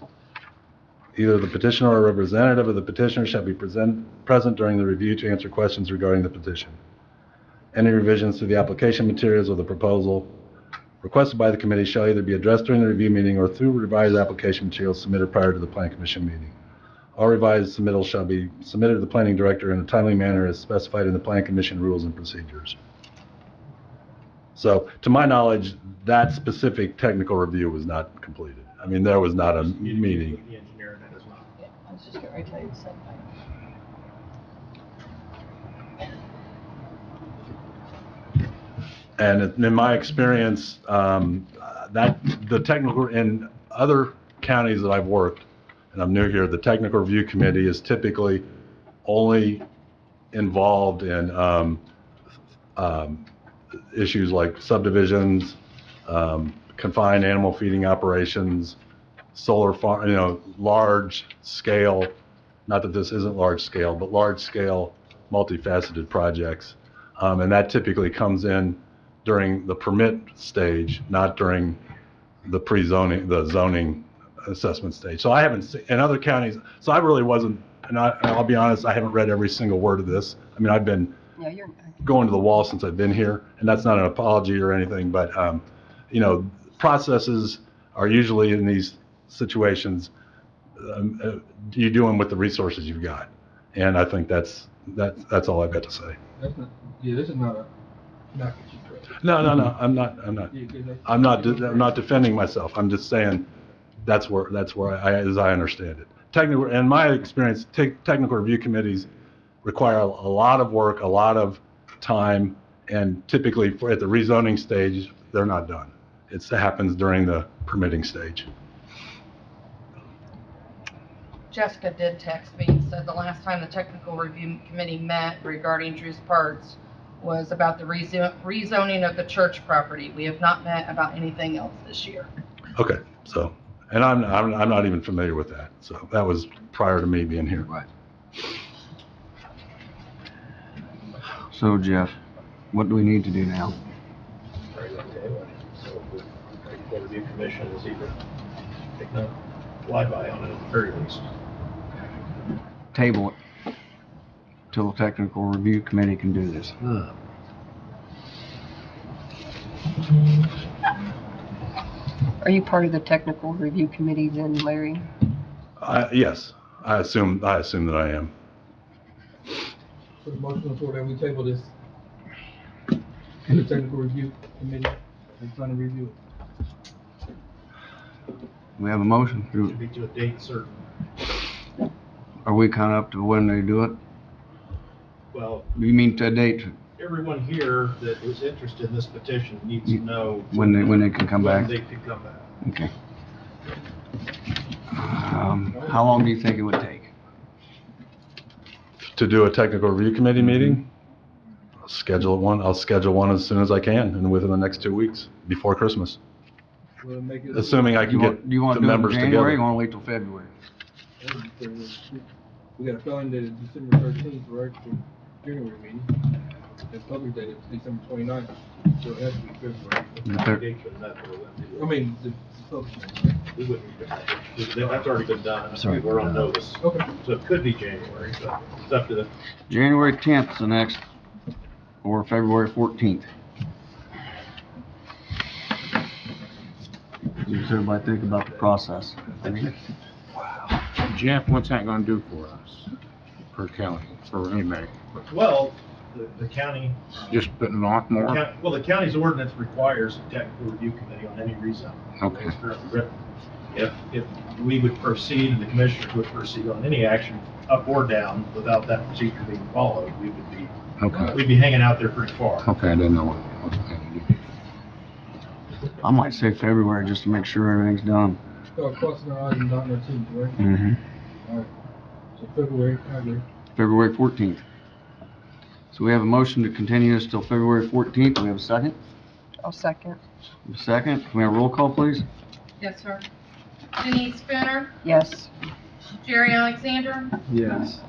Either the petitioner or a representative of the petitioner shall be present during the review to answer questions regarding the petition. Any revisions to the application materials or the proposal requested by the committee shall either be addressed during the review meeting or through revised application materials submitted prior to the Plan Commission meeting. All revised submittals shall be submitted to the planning director in a timely manner as specified in the Plan Commission rules and procedures. So, to my knowledge, that specific technical review was not completed. I mean, there was not a meeting. The engineer and it is not. Yeah, I was just getting ready to tell you the same thing. And in my experience, that the technical, in other counties that I've worked, and I'm new here, the technical review committee is typically only involved in issues like subdivisions, confined animal feeding operations, solar farm, large scale, not that this isn't large scale, but large scale, multifaceted projects. And that typically comes in during the permit stage, not during the pre-zoning, the zoning assessment stage. So I haven't seen, in other counties, so I really wasn't, and I'll be honest, I haven't read every single word of this. I mean, I've been going to the wall since I've been here, and that's not an apology or anything, but, processes are usually in these situations, you do them with the resources you've got. And I think that's all I've got to say. That's not, yeah, this is not a, not what you correct. No, I'm not defending myself. I'm just saying that's where as I understand it. Technical, in my experience, technical review committees require a lot of work, a lot of time, and typically at the rezoning stage, they're not done. It happens during the permitting stage. Jessica did text me and said the last time the technical review committee met regarding Drew's Parts was about the rezoning of the church property. We have not met about anything else this year. Okay, so, and I'm not even familiar with that. So that was prior to me being here. Right. So Jeff, what do we need to do now? So the review commission is either taking a flyby on it at the very least. Table it till the technical review committee can do this. Are you part of the technical review committee then, Larry? Yes, I assume that I am. Put a motion on the floor that we table this in the technical review committee and trying to review it. We have a motion. Should be to a date certain. Are we kind of up to when they do it? Well, You mean to a date everyone here that is interested in this petition needs to know when they can come when back? they could come back. Okay. How long do you think it would take? To do a technical review committee meeting? I'll schedule one as soon as I can, and within the next 2 weeks, before Christmas. We'll make it. Assuming I can get Do you want the to do it in members January, or you together. want to wait till February? We got a filing date of December 13th, right, for January meeting. The public date is December 29th, so it has to be February. I mean, the public. We wouldn't, that's already been done. Sorry. We're on notice. Okay. So it could be January, but it's up to the, January 10th is the next, or February 14th. does everybody think about the process? Jeff, what's that gonna do for us, for Kelly, for anybody? Well, the county. Just putting it off more? Well, the county's ordinance requires a technical review committee on any rezone. Okay. It's currently written. If we would proceed and the commissioners would proceed on any action up or down without that procedure being followed, we would be, Okay. we'd be hanging out there pretty far. Okay, I didn't know what was going to do. I might say February just to make sure everything's done. Start crossing our I's and dotting our T's, right? Mm-hmm. All right. So February, I agree. February 14th. So we have a motion to continue this till February 14th. Do we have a second? I'll second. A second. Can we have a roll call, please? Yes, sir. Denise Spinner, Yes. Jerry Alexander, Yes.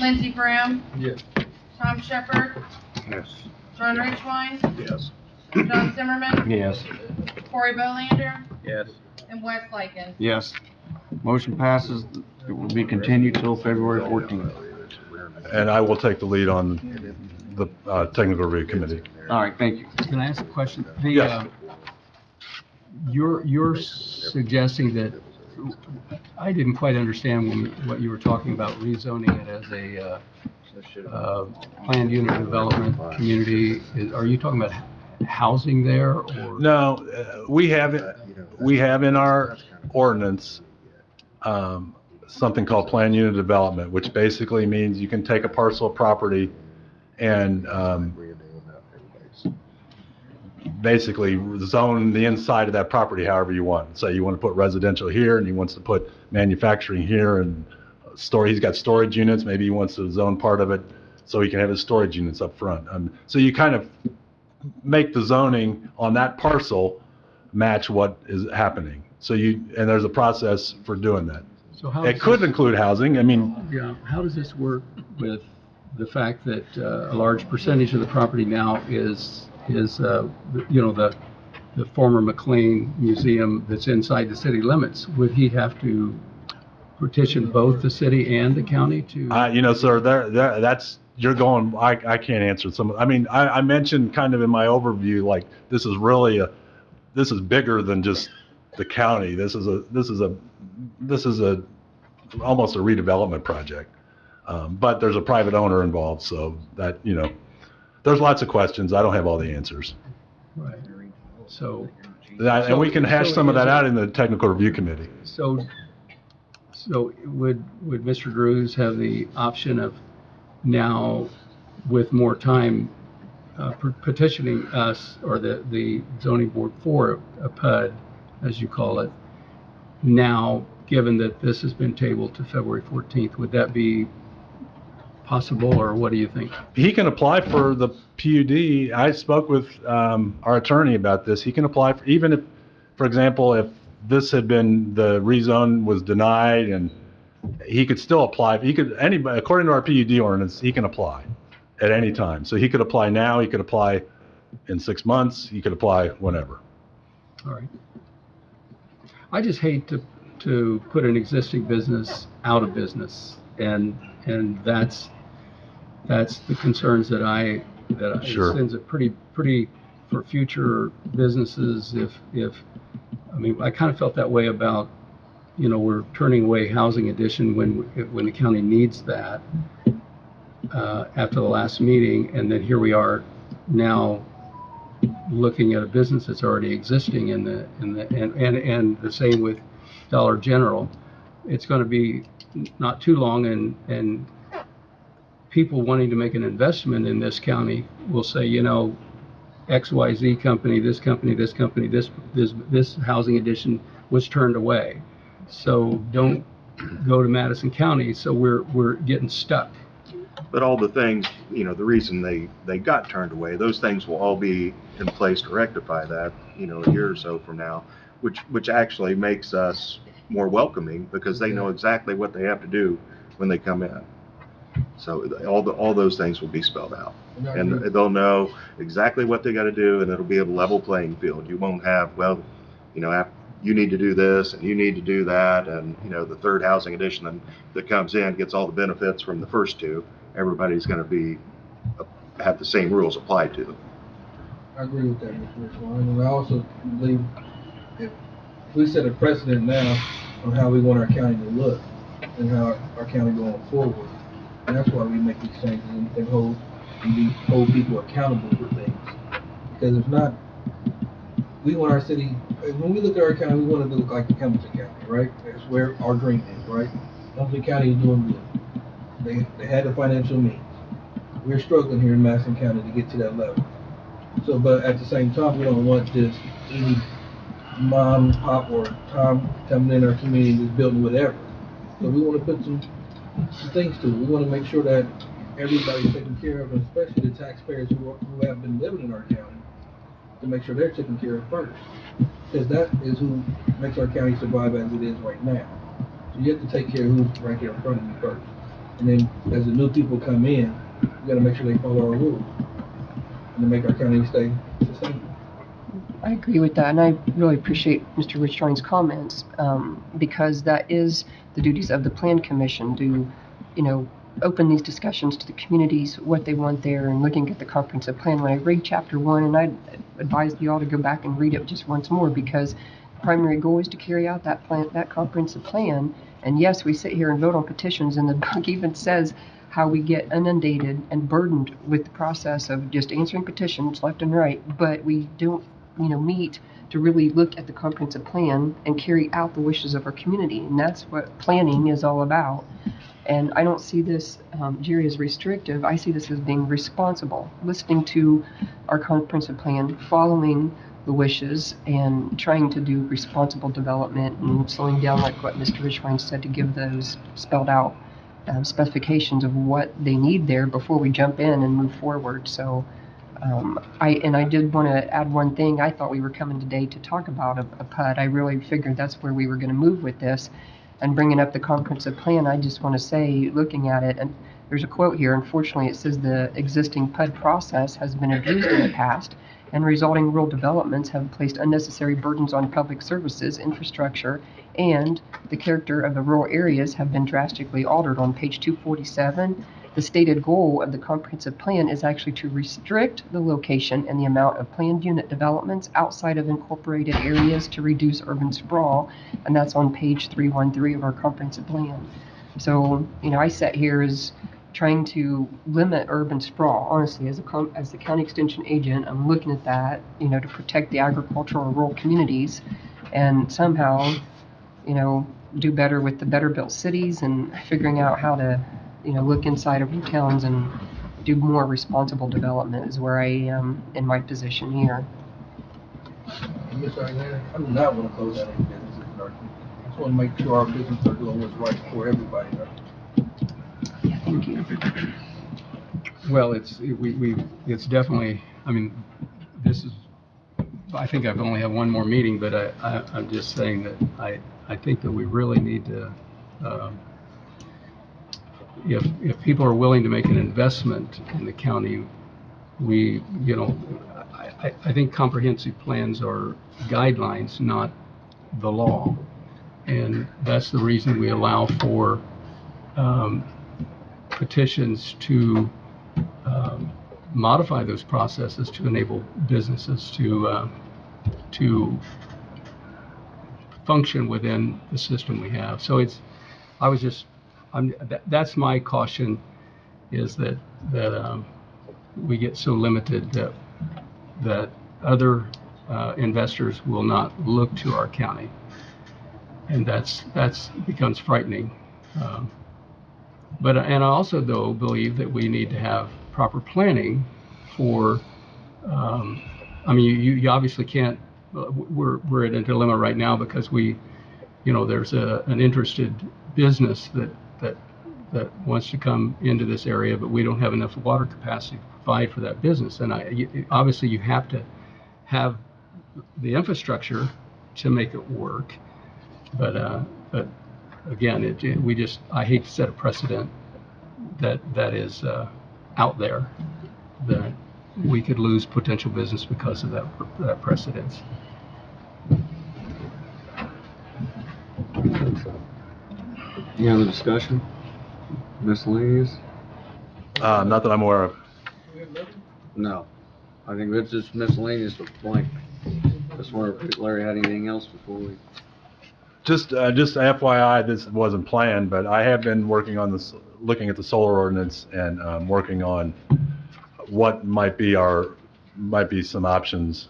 Lindsey Brown, Yes. Tom Shepherd, Yes. John Richwine, Yes. John Zimmerman, Yes. Corey Bolander, Yes. and Wes Lykin. Yes. Motion passes. It will be continued till February 14th. And I will take the lead on the technical review committee. All right, thank you. Can I ask a question? Yes. You're suggesting that, I didn't quite understand what you were talking about rezoning it as a planned unit development community. Are you talking about housing there, or? No, we have in our ordinance, something called planned unit development, which basically means you can take a parcel of property and, basically zone the inside of that property however you want. Say you want to put residential here and he wants to put manufacturing here and he's got storage units, maybe he wants to zone part of it so he can have his storage units up front. So you kind of make the zoning on that parcel match what is happening. And there's a process for doing that. So how It could include housing, I mean. Yeah, how does this work with the fact that a large percentage of the property now is the former McLean Museum that's inside the city limits? Would he have to petition both the city and the county to? Sir, you're going, I can't answer I mentioned kind of in my overview, like, this is bigger than just the county. This is almost a redevelopment project. But there's a private owner involved, so that, there's lots of questions. I don't have all the answers. Right. So. And we can hash some of that out in the technical review committee. So would Mr. Drews have the option of now, with more time, petitioning us or the zoning board for a PUD, as you call it, now, given that this has been tabled to February 14th, would that be possible, or what do you think? He can apply for the PUD. I spoke with our attorney about this. He can apply for, even if, for example, if this had been, the rezone was denied, and he could still apply. Anybody, according to our PUD ordinance, he can apply at any time. So he could apply now, he could apply in 6 months, he could apply whenever. All right. I just hate to put an existing business out of business, and that's the concerns that I Sure. It sends it pretty for future businesses. I kind of felt that way about, we're turning away housing addition when the county needs that after the last meeting, and then here we are now looking at a business that's already existing and the same with Dollar General. It's going to be not too long, and people wanting to make an investment in this county will say, XYZ company, this company, this housing addition was turned away. So don't go to Madison County. So we're getting stuck. But all the things, the reason they got turned away, those things will all be in place to rectify that, a year or so from now, which actually makes us more welcoming because they know exactly what they have to do when they come in. So all those things will be spelled out, and they'll know exactly what they got to do, and it'll be a level playing field. You won't have, you need to do this and you need to do that, and the third housing addition that comes in gets all the benefits from the first two. Everybody's going to have the same rules applied to them. I agree with that, Mr. Richline, and I also believe if we set a precedent now on how we want our county to look and how our county going forward. And that's why we make these changes and hold people accountable for things. Because if not, we want our city, when we look at our county, we want it to look like Hamilton County, right? That's where our dream is, right? Hamilton County is doing good. They had the financial means. We're struggling here in Madison County to get to that level. So, but at the same time, we don't want just any mom, pop, or Tom coming in our community that's building whatever. So we want to put some things to it. We want to make sure that everybody's taken care of, and especially the taxpayers who have been living in our county, to make sure they're taken care of first. Because that is who makes our county survive as it is right now. So you have to take care of who's right here in front of you first. And then as the new people come in, we got to make sure they follow our rules and to make our county stay sustainable. I agree with that, and I really appreciate Mr. Richard's comments, because that is the duties of the Plan Commission to, open these discussions to the communities, what they want there, and looking at the comprehensive plan. When I read Chapter 1, and I advise you all to go back and read it just once more, because the primary goal is to carry out that plan, that comprehensive plan. And yes, we sit here and vote on petitions, and the book even says how we get inundated and burdened with the process of just answering petitions left and right, but we don't meet to really look at the comprehensive plan and carry out the wishes of our community. And that's what planning is all about. And I don't see this, Jerry, as restrictive. I see this as being responsible, listening to our comprehensive plan, following the wishes, and trying to do responsible development and slowing down, like what Mr. Richwine said, to give those spelled out specifications of what they need there before we jump in and move forward. So I did want to add one thing. I thought we were coming today to talk about a PUD. I really figured that's where we were going to move with this. And bringing up the comprehensive plan, I just want to say, looking at it, and there's a quote here, unfortunately, it says the existing PUD process has been abused in the past, and resulting rural developments have placed unnecessary burdens on public services, infrastructure, and the character of the rural areas have been drastically altered. On page 247, the stated goal of the comprehensive plan is actually to restrict the location and the amount of planned unit developments outside of incorporated areas to reduce urban sprawl, and that's on page 313 of our comprehensive plan. So, I sat here as trying to limit urban sprawl. Honestly, as the county extension agent, I'm looking at that, to protect the agricultural and rural communities, and somehow, do better with the better built cities, and figuring out how to look inside of towns and do more responsible development is where I am in my position here. Mr. Alexander, I do not want to close down any businesses in our community. I just want to make sure our businesses are doing what's right for everybody. Yeah, thank you. Well, it's definitely, this is, I think I've only had one more meeting, but I'm just saying that I think that we really need to, if people are willing to make an investment in the county, I think comprehensive plans are guidelines, not the law. And that's the reason we allow for petitions to modify those processes to enable businesses to function within the system we have. So that's my caution, is that we get so limited that other investors will not look to our county, and that's becomes frightening. And I also, though, believe that we need to have proper planning for. You obviously can't. We're at a dilemma right now because there's an interested business that wants to come into this area, but we don't have enough water capacity to provide for that business. And obviously you have to have the infrastructure to make it work. But again, I hate to set a precedent that is out there, that we could lose potential business because of that precedence. Any other discussion? Miscellaneous? Not that I'm aware of. No. I think that's just miscellaneous with blank. Just wonder if Larry had anything else before we... Just FYI, this wasn't planned, but I have been working on this, looking at the solar ordinance and working on what might be some options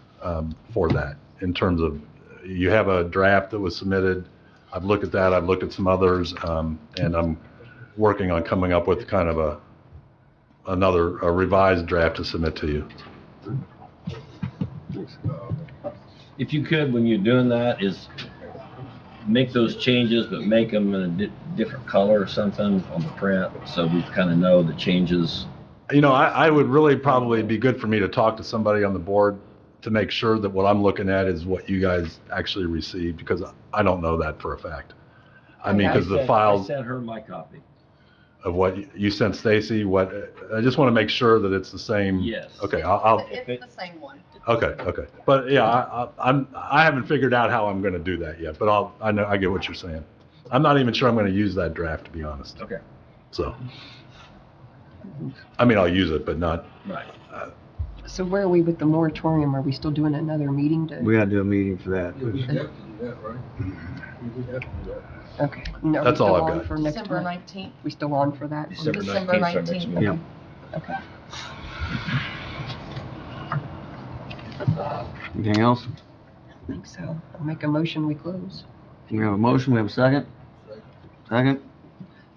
for that in terms of, you have a draft that was submitted. I've looked at that. I've looked at some others, and I'm working on coming up with kind of a revised draft to submit to you. If you could, when you're doing that, is make those changes, but make them in a different color or something on the print, so we kind of know the changes. You know, I would really probably be good for me to talk to somebody on the board to make sure that what I'm looking at is what you guys actually received, because I don't know that for a fact. I mean, because the files. I sent her my copy. Of what you sent Stacy, I just want to make sure that it's the same. Yes. Okay, I'll. It's the same one. Okay. But yeah, I haven't figured out how I'm going to do that yet, but I get what you're saying. I'm not even sure I'm going to use that draft, to be honest. Okay. So, I mean, I'll use it, but not. Right. So where are we with the moratorium? Are we still doing another meeting to? We gotta do a meeting for that. Yeah, we have to do that, right? We have to do that. Okay. No, That's all I've got. For next December month? 19th. We still on for that? December December 19th, our next 19th. meeting. Yep. Okay. Anything else? I think so. I'll make a motion, we close. We have a motion, we have a second? Second?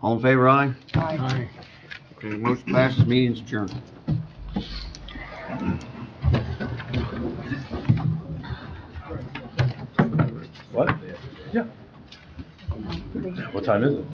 All in favor, aye? Aye. Okay, motion passes, meeting's adjourned. What? Yeah. What time is it?